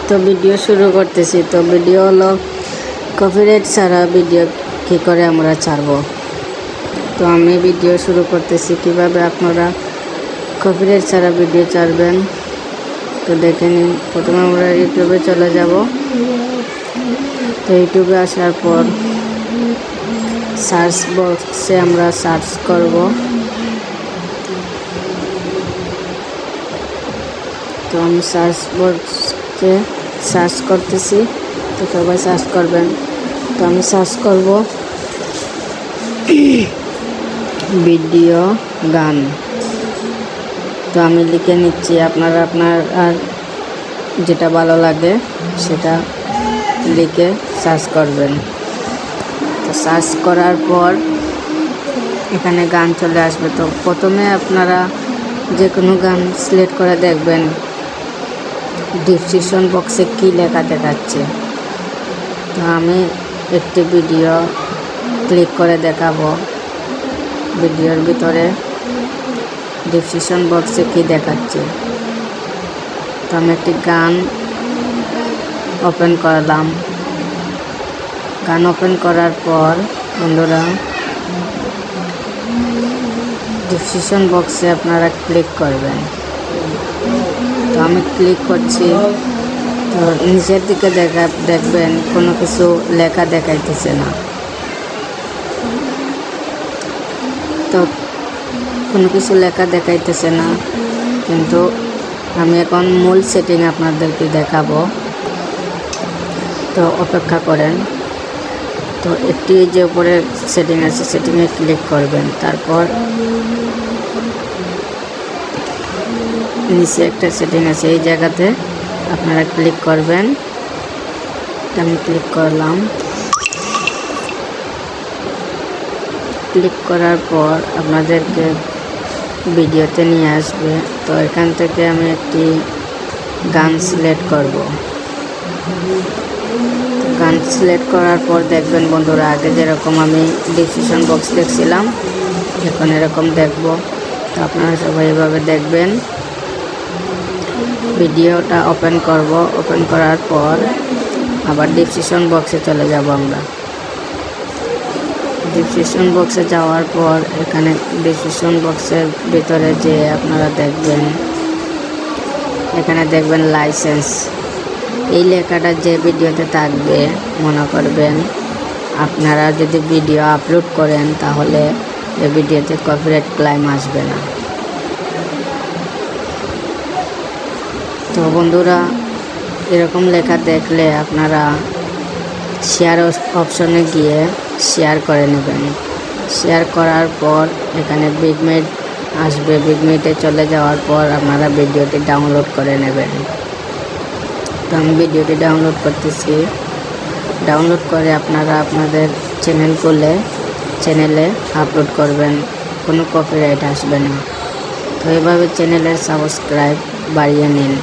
তো ভিডিও শুরু করতেছি। তো ভিডিও হলো কপিরাইট ছাড়া ভিডিও কী করে আমরা ছাড়বো। তো আমি ভিডিও শুরু করতেছি কিভাবে আপনারা কপিরাইট ছাড়া ভিডিও ছাড়বেন। তো দেখে নিন। প্রথমে আমরা ইউটিউবে চলে যাব। তো ইউটিউবে আসার পর সার্চ বক্সে আমরা সার্চ করব। তো আমি সার্চ বক্সে সার্চ করতেছি। তো সবাই সার্চ করবেন। তো আমি সার্চ করব ভিডিও গান। তো আমি লিখে নিচ্ছি, আপনারা আপনার আর যেটা ভালো লাগে সেটা লিখে সার্চ করবেন। তো সার্চ করার পর এখানে গান চলে আসবে। তো প্রথমে আপনারা যে কোনো গান সিলেক্ট করে দেখবেন ডিসক্রিপশন বক্সে কী লেখা দেখাচ্ছে। তো আমি একটি ভিডিও ক্লিক করে দেখাবো ভিডিওর ভিতরে ডিসক্রিপশন বক্সে কী দেখাচ্ছে। তো আমি একটি গান ওপেন করলাম। গান ওপেন করার পর বন্ধুরা ডিসক্রিপশন বক্সে আপনারা ক্লিক করবেন। তো আমি ক্লিক করছি। তো নিচের দিকে দেখবেন কোনো কিছু লেখা দেখাইতেছে না। তো কোনো কিছু লেখা দেখাইতেছে না, কিন্তু আমি এখন মূল সেটিং আপনাদেরকে দেখাবো। তো অপেক্ষা করেন। তো একটি যে উপরে সেটিং আছে সেটিংয়ে ক্লিক করবেন। তারপর নিচে একটা সেটিং আছে, এই জায়গাতে আপনারা ক্লিক করবেন। আমি ক্লিক করলাম। ক্লিক করার পর আপনাদেরকে ভিডিওতে নিয়ে আসবে। তো এখান থেকে আমি একটি গান সিলেক্ট করব। গান সিলেক্ট করার পর দেখবেন বন্ধুরা আগে যেরকম আমি ডিসক্রিপশন বক্স দেখছিলাম এখন এরকম দেখব। তো আপনারা সবাই এভাবে দেখবেন। ভিডিওটা ওপেন করব। ওপেন করার পর আবার ডিসক্রিপশন বক্সে চলে যাব আমরা। ডিসক্রিপশন বক্সে যাওয়ার পর এখানে ডিসক্রিপশন বক্সের ভিতরে যে আপনারা দেখবেন এখানে দেখবেন লাইসেন্স। এই লেখাটা যে ভিডিওতে থাকবে মনে করবেন আপনারা যদি ভিডিও আপলোড করেন তাহলে এই ভিডিওতে কপিরাইট ক্লেম আসবে না। তো বন্ধুরা এরকম লেখা দেখলে আপনারা শেয়ার অপশনে গিয়ে শেয়ার করে নেবেন। শেয়ার করার পর এখানে বিগমেট আসবে। বিগমেটে চলে যাওয়ার পর আপনারা ভিডিওটি ডাউনলোড করে নেবেন। তো আমি ভিডিওটি ডাউনলোড করতেছি। ডাউনলোড করে আপনারা আপনাদের চ্যানেল খুলে চ্যানেলে আপলোড করবেন, কোনো কপিরাইট আসবে না। তো এভাবে চ্যানেলের সাবস্ক্রাইব বাড়িয়ে নিন।